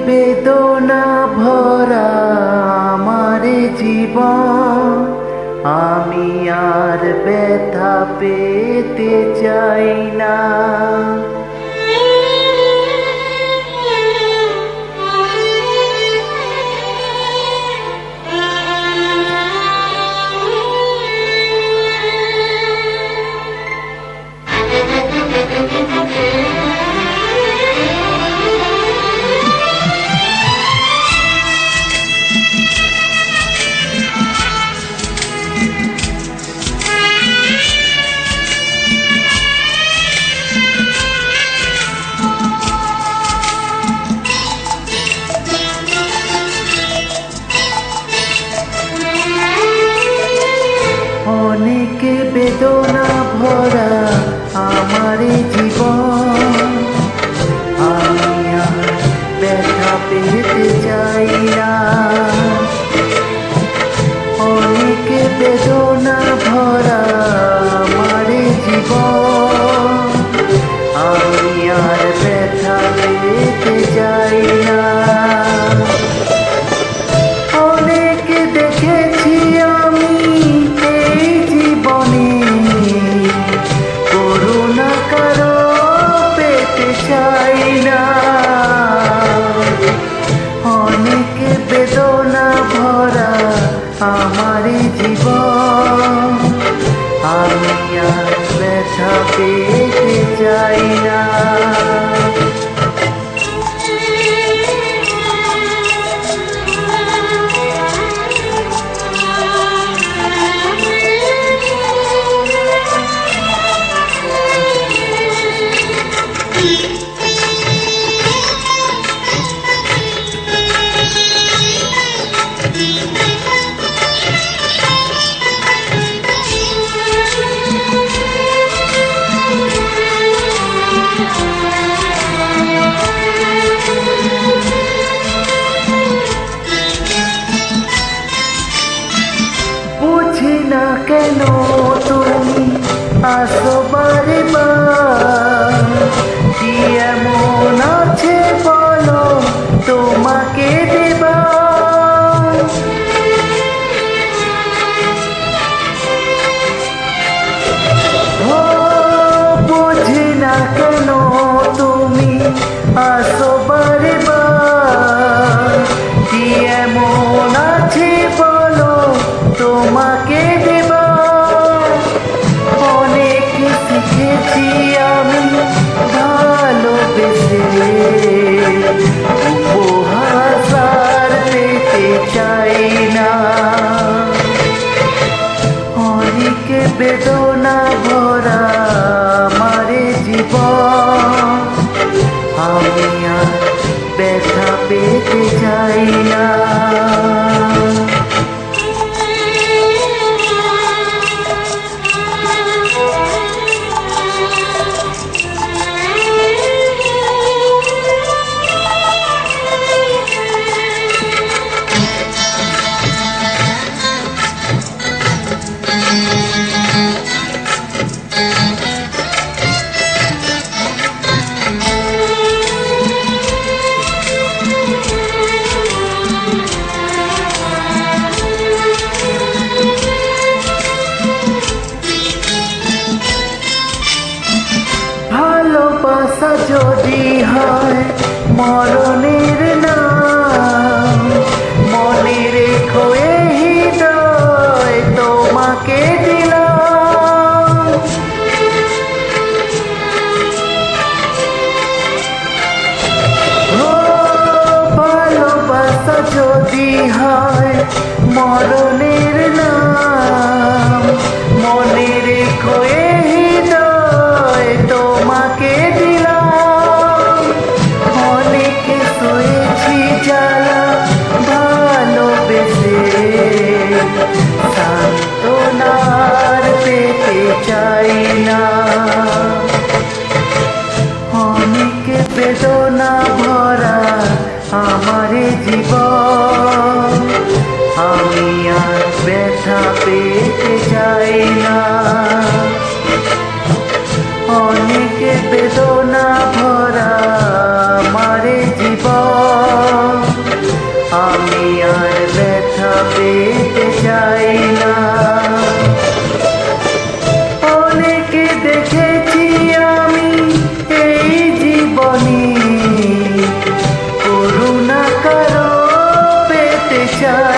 বেদনা ভরা আমার জীবন, আমি আর ব্যথা পেতে চাই না। অনেক বেদনা ভরা আমার জীবন, আমি আর ব্যথা পেতে চাই না। অনেক বেদনা ভরা আমার জীবন, আমি আর ব্যথা পেতে চাই না। অনেক দেখেছি আমি এই জীবনে, করুণা কারো পেতে চাই না। অনেক বেদনা ভরা আমার জীবন, আমি আর ব্যথা পেতে চাই না। বুঝি না কেন তুমি আসো বারে বার, কি এমন আছে বলো তোমাকে দেবা। ও বুঝি না কেন তুমি আসো বারে বার, কি এমন আছে বলো তোমাকে দেবা। অনেক শিখেছি আমি ভালোবেসে, উপহাস আর পেতে চাই না। অনেক বেদনা ভরা আমার জীবন, আমি আর ব্যথা পেতে চাই না। ভালোবাসা যদি হয় মরণের নাম, মনে রেখো এই হৃদয় তোমাকে দিলাম। ও ভালোবাসা যদি হয় মরণের নাম, মনে রেখো এই হৃদয় তোমাকে দিলাম। অনেক সয়ে আমি আর ব্যথা পেতে চাই না। অনেকে দেখেছি আমি এই জীবনে, করুণা কারো পেতে চাই